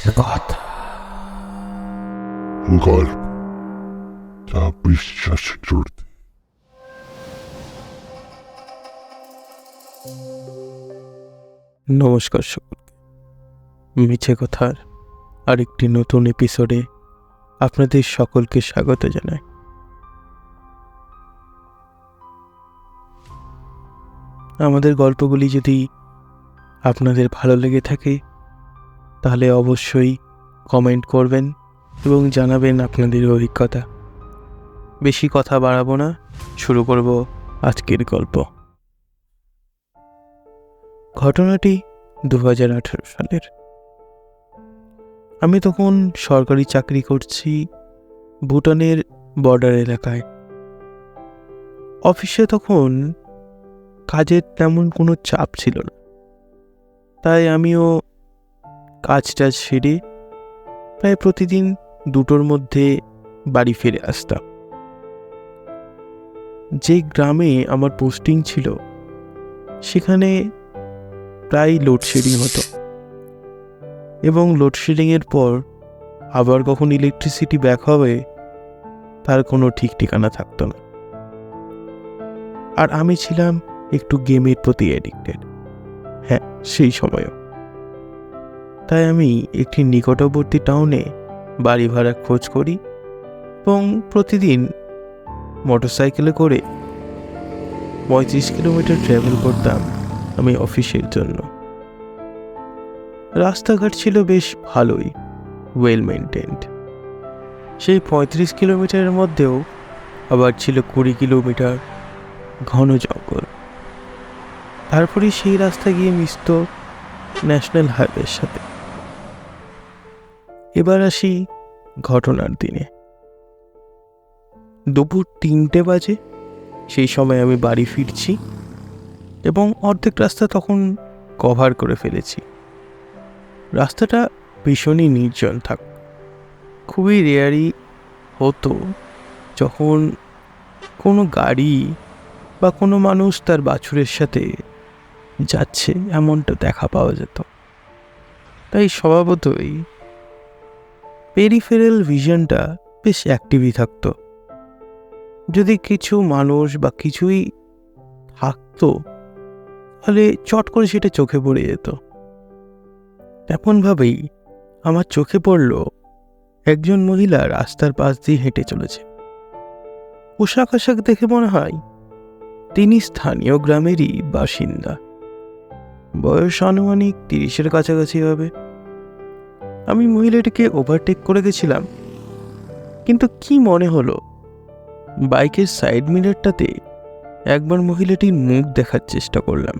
কথা গল্প যা বিশ্বাসে জড়তে। নমস্কার সকলকে, মিছে কথার আরেকটি নতুন এপিসোডে আপনাদের সকলকে স্বাগত জানাই। আমাদের গল্পগুলি যদি আপনাদের ভালো লেগে থাকে তাহলে অবশ্যই কমেন্ট করবেন এবং জানাবেন আপনাদের অভিজ্ঞতা। বেশি কথা বাড়াবো না, শুরু করব আজকের গল্প। ঘটনাটি 2018 সালের। আমি তখন সরকারি চাকরি করছি ভুটানের বর্ডার এলাকায়। অফিসে তখন কাজের তেমন কোনো চাপ ছিল না, তাই আমিও কাজটা সেরে প্রায় প্রতিদিন 2টোর মধ্যে বাড়ি ফিরে আসতাম। যে গ্রামে আমার পোস্টিং ছিল সেখানে প্রায় লোডশেডিং হতো, এবং লোডশেডিংয়ের পর আবার কখন ইলেকট্রিসিটি ব্যাক হবে তার কোনো ঠিক ঠিকানা থাকতো না। আর আমি ছিলাম একটু গেমের প্রতি অ্যাডিক্টেড, হ্যাঁ সেই সময়ও। তাই আমি একটি নিকটবর্তী টাউনে বাড়ি ভাড়া খোঁজ করি এবং প্রতিদিন মোটরসাইকেলে করে 35 কিলোমিটার ট্রাভেল করতাম আমি অফিসের জন্য। রাস্তাঘাট ছিল বেশ ভালোই, ওয়েল মেনটেন্ড। সেই 35 কিলোমিটারের মধ্যেও আবার ছিল 20 কিলোমিটার ঘন জঙ্গল। তারপরে সেই রাস্তা গিয়ে মিশত ন্যাশনাল হাইওয়ের সাথে। এবার আসি ঘটনার দিনে। দুপুর 3টে বাজে, সেই সময় আমি বাড়ি ফিরছি এবং অর্ধেক রাস্তা তখন কভার করে ফেলেছি। রাস্তাটা ভীষণই নির্জন থাক। খুবই রেয়ারই হতো যখন কোনো গাড়ি বা কোনো মানুষ তার বাছুরের সাথে যাচ্ছে এমনটা দেখা পাওয়া যেত। তাই স্বভাবতই পেরিফেরাল ভিশনটা বেশ অ্যাক্টিভই থাকতো। যদি কিছু মানুষ বা কিছুই থাকতো তাহলে চট করে সেটা চোখে পড়ে যেত। তেমনভাবেই আমার চোখে পড়ল একজন মহিলা রাস্তার পাশ দিয়ে হেঁটে চলেছে। পোশাক আশাক দেখে মনে হয় তিনি স্থানীয় গ্রামেরই বাসিন্দা। বয়স আনুমানিক 30-এর কাছাকাছি হবে। আমি মহিলাটিকে ওভারটেক করে গেছিলাম, কিন্তু কি মনে হলো বাইকের সাইড মিররটাতে একবার মহিলাটির মুখ দেখার চেষ্টা করলাম,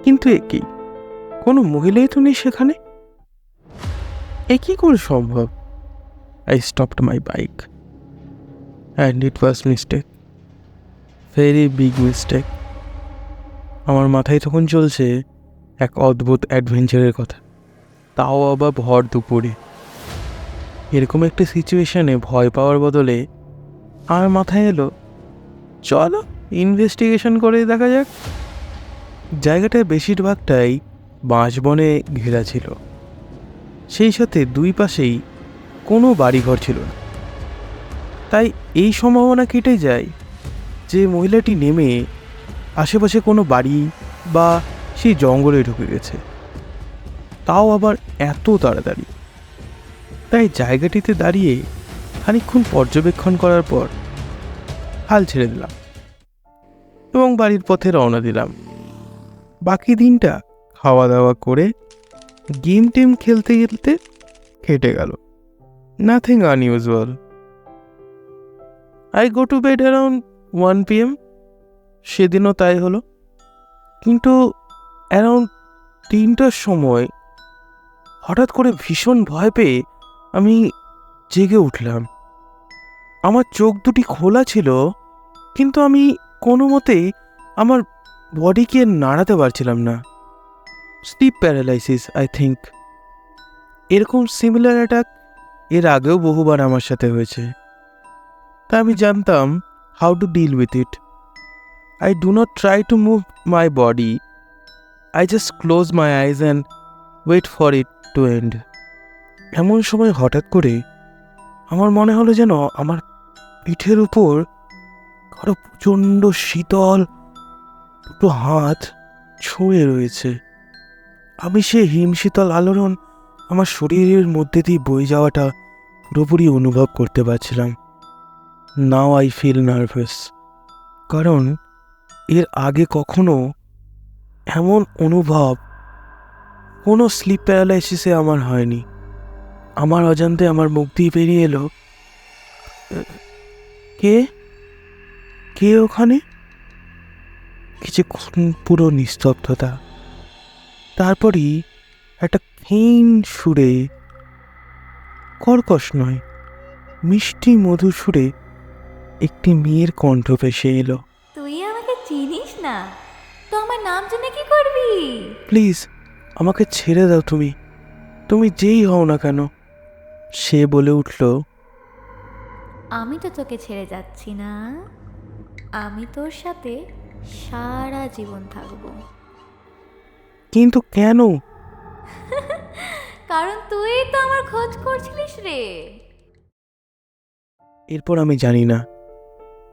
কিন্তু একই কোনো মহিলাই তো নেই সেখানে। এ কি করে সম্ভব? I stopped my bike and it was mistake, very big mistake. আমার মাথায় তখন চলছে এক অদ্ভুত অ্যাডভেঞ্চারের কথা, তাও আবার ভর দুপুরে। এরকম একটা সিচুয়েশনে ভয় পাওয়ার বদলে আমার মাথায় এলো, চলো ইনভেস্টিগেশন করে দেখা যাক। জায়গাটায় বেশিরভাগটাই বাঁশবনে ঘেরা ছিল, সেই সাথে দুই পাশেই কোনো বাড়িঘর ছিল না। তাই এই সম্ভাবনা কেটে যায় যে মহিলাটি নেমে আশেপাশে কোনো বাড়ি বা সেই জঙ্গলে ঢুকে গেছে, তাও আবার এত তাড়াতাড়ি। তাই জায়গাটিতে দাঁড়িয়ে খানিকক্ষণ পর্যবেক্ষণ করার পর হাল ছেড়ে দিলাম এবং বাড়ির পথে রওনা দিলাম। বাকি দিনটা খাওয়া দাওয়া করে গেম টেম খেলতে খেলতে কেটে গেল। Nothing unusual. I go to bed around 1 PM। সেদিনও তাই হলো, কিন্তু অ্যারাউন্ড 3টার সময় হঠাৎ করে ভীষণ ভয় পেয়ে আমি জেগে উঠলাম। আমার চোখ দুটি খোলা ছিল, কিন্তু আমি কোনো মতেই আমার বডিকে নাড়াতে পারছিলাম না। Sleep paralysis I think. এরকম সিমিলার অ্যাটাক এর আগেও বহুবার আমার সাথে হয়েছে, তা আমি জানতাম how to deal with it. I do not try to move my body, I just close my eyes and wait for it to end. এমন সময় হঠাৎ করে আমার মনে হলো যেন আমার পিঠের উপর কারো প্রচণ্ড শীতল দুটো হাত ছুঁয়ে রয়েছে। আমি সে হিমশীতল আলোড়ন আমার শরীরের মধ্যে দিয়ে বয়ে যাওয়াটা পুরোপুরি অনুভব করতে পারছিলাম। নাও আই ফিল নার্ভাস, কারণ এর আগে কখনো এমন অনুভব কোনো স্লিপ প্যারালাইসিসে আমার হয়নি। আমার অজান্তে আমার মুখ দিয়ে বেরিয়ে এলো, কে কে ওখানে? কিছুক্ষণ পুরো নিস্তব্ধতা, তারপরই একটা ক্ষীণ সুরে, কর্কশ নয় মিষ্টি মধুর সুরে একটি মেয়ের কণ্ঠ ভেসে এলো। তুই আমাকে চিনিস না তো আমার নাম জেনে কি করবি? প্লিজ আমাকে ছেড়ে দাও, তুমি তুমি যেই হও না কেন। সে বলে উঠল, আমি তো তোকে ছেড়ে যাচ্ছি না, আমি তোর সাথে সারা জীবন থাকবো। কিন্তু কেন? কারণ তুই তো আমার খোঁজ করছিলিস রে। এরপর আমি জানি না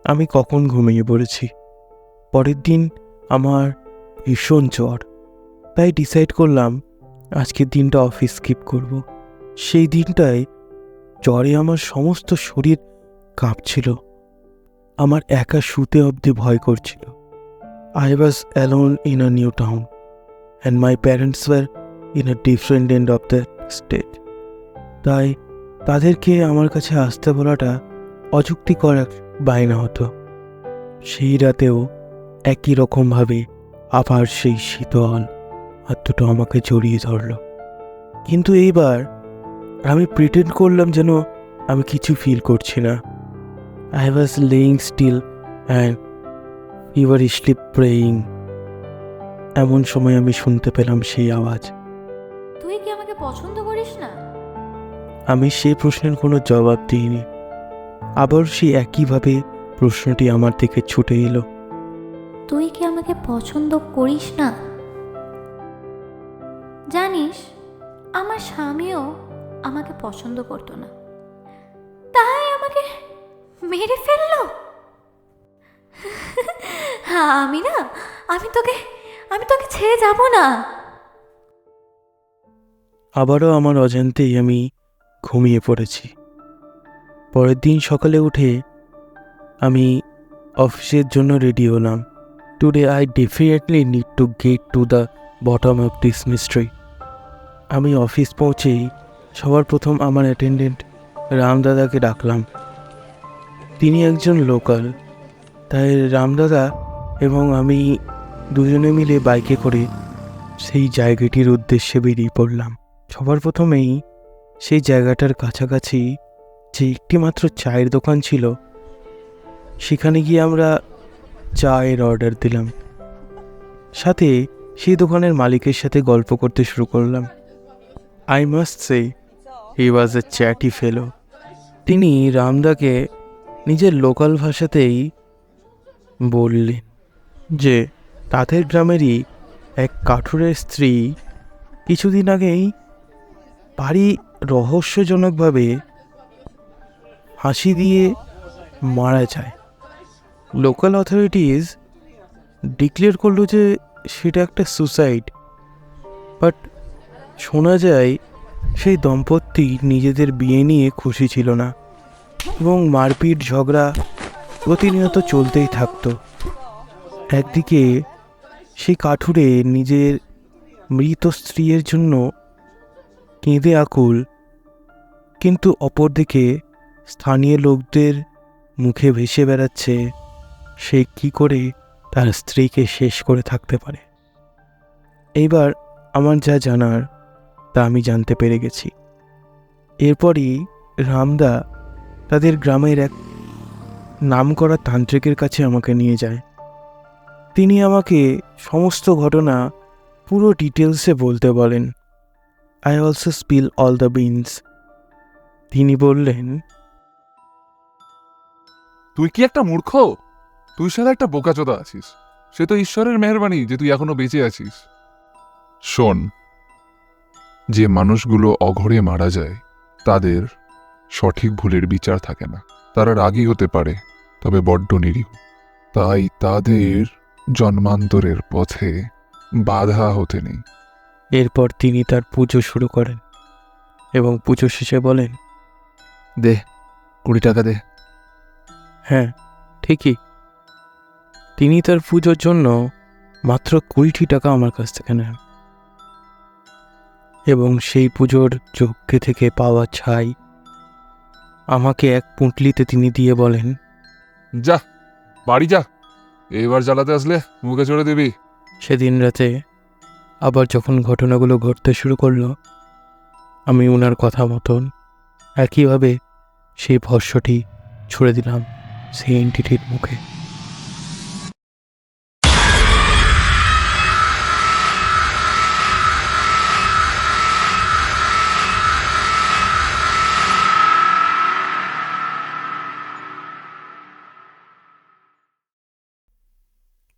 আমি কখন ঘুমিয়ে পড়েছি। পরের দিন আমার ভীষণ জ্বর, তাই ডিসাইড করলাম আজকের দিনটা অফিস স্কিপ করব। সেই দিনটায় জ্বরে আমার সমস্ত শরীর কাঁপছিল, আমার একা শুতে অবধি ভয় করছিল। I was alone in a new town and my parents were in a different end of the state. তাই তাদেরকে আমার কাছে আসতে বলাটা অযুক্তিকর এক বায়না হতো। সেই রাতেও একই রকমভাবে আবার সেই শীতল হাত দুটো আমাকে জড়িয়ে ধরল। কিন্তু এইবার আমি প্রিটেন্ড করলাম যেন আমি কিছু ফিল করছি না। I was lying still and feverishly praying. এমন সময় আমি শুনতে পেলাম সেই আওয়াজ। তুই কি আমাকে পছন্দ করিস না? আমি সেই প্রশ্নের কোনো জবাব দিইনি। আবার সেই একইভাবে প্রশ্নটি আমার দিকে ছুটে এলো। তুই কি আমাকে পছন্দ করিস না? জানিস, আমার স্বামীও আমাকে পছন্দ করতো না, তাই আমাকে মেরে ফেললো। আমি না, আমি তোকে ছেড়ে যাব না। আবারও আমার অজান্তেই আমি ঘুমিয়ে পড়েছি। পরের দিন সকালে উঠে আমি অফিসের জন্য রেডি হলাম। Today I definitely need to get to the bottom of this mystery. আমি অফিস পৌঁছেই সবার প্রথম আমার অ্যাটেন্ডেন্ট রামদাদাকে ডাকলাম। তিনি একজন লোকাল, তাই রামদাদা এবং আমি দুজনে মিলে বাইকে করে সেই জায়গাটির উদ্দেশ্যে বেরিয়ে পড়লাম। সবার প্রথমেই সেই জায়গাটার কাছাকাছি যে একটি মাত্র চায়ের দোকান ছিল, সেখানে গিয়ে আমরা চায়ের অর্ডার দিলাম। সাথে সেই দোকানের মালিকের সাথে গল্প করতে শুরু করলাম। আই মাস্ট সে হি ওয়াজ এ চ্যাটি ফেলো। তিনি রামদাকে নিজের লোকাল ভাষাতেই বললেন যে তাদের গ্রামেরই এক কাঠুরের স্ত্রী কিছুদিন আগেই ভারী রহস্যজনকভাবে ফাঁসি দিয়ে মারা যায়। লোকাল অথরিটিজ ডিক্লেয়ার করলো যে সেটা একটা সুসাইড, বাট শোনা যায় সেই দম্পতি নিজেদের বিয়ে নিয়ে খুশি ছিল না এবং মারপিট ঝগড়া প্রতিনিয়ত চলতেই থাকতো। একদিকে সেই কাঠুরে নিজের মৃত স্ত্রীর জন্য কেঁদে আকুল, কিন্তু অপরদিকে স্থানীয় লোকদের মুখে ভেসে বেড়াচ্ছে সে কি করে তার স্ত্রীকে শেষ করে থাকতে পারে। এইবার আমার যা জানার তা আমি জানতে পেরে গেছি। এরপরই রামদা তাদের গ্রামের এক নামকরা তান্ত্রিকের কাছে আমাকে নিয়ে যায়। তিনি আমাকে সমস্ত ঘটনা পুরো ডিটেলসে বলতে বলেন। I also spill all the beans. তিনি বললেন, তুই কি একটা মূর্খ? তুই সারা একটা বোকাচোদা আছিস। সে তো ঈশ্বরের মেহেরবানি যে তুই এখনো বেঁচে আছিস। শোন, যে মানুষগুলো অঘরে মারা যায় তাদের সঠিক ভুলের বিচার থাকে না। তারা রাগী হতে পারে, তবে বড্ড নিরীহ। তাই তাদের জন্মান্তরের পথে বাধা হতে নেই। এরপর তিনি তার পুজো শুরু করেন এবং পুজো শেষে বলেন, দে 20 টাকা দে। হ্যাঁ ঠিকই, তিনি তার পুজোর জন্য মাত্র 20টি টাকা আমার কাছ থেকে নেন এবং সেই পুজোর যজ্ঞ থেকে পাওয়া ছাই আমাকে এক পুঁটলিতে তিনি দিয়ে বলেন, যা বাড়ি যা, এবার জ্বালাতে আসলে মুখে চড়ে দিবি। সেদিন রাতে আবার যখন ঘটনাগুলো ঘটতে শুরু করলো, আমি ওনার কথা মতন একইভাবে সেই ভস্যটি ছুড়ে দিলাম সেই এন্টিটির মুখে।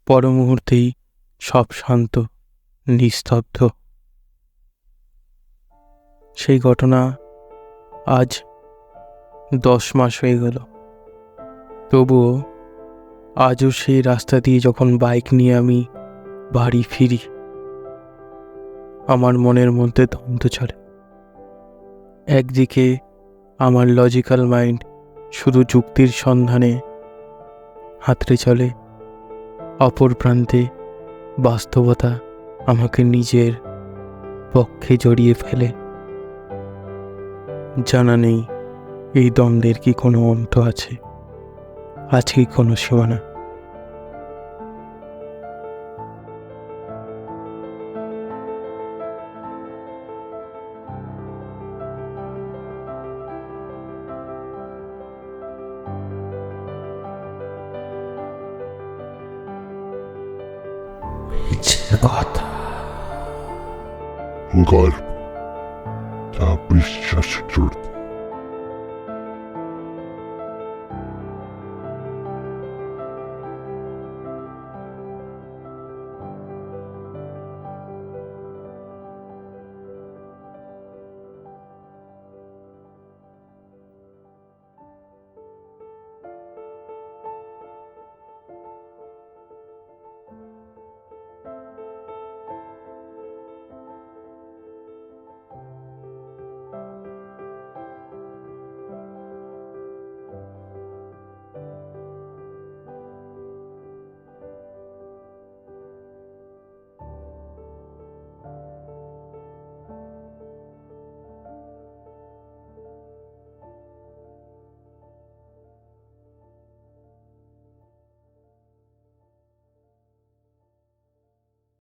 পর মুহূর্তেই সব শান্ত, নিস্তব্ধ। সেই ঘটনা আজ 10 মাস হয়ে গেল। তবুও আজও সেই রাস্তা দিয়ে যখন বাইক নিয়ে আমি বাড়ি ফিরি, আমার মনের মধ্যে দ্বন্দ্ব চলে। একদিকে আমার লজিক্যাল মাইন্ড শুধু যুক্তির সন্ধানে হাতড়ে চলে, অপর প্রান্তে বাস্তবতা আমাকে নিজের পক্ষে জড়িয়ে ফেলে। জানা নেই এই দ্বন্দ্বের কি কোনো অন্ত আছে, আছে কি কোনো সীমানা। গল্প যা বিশ্বাস করতে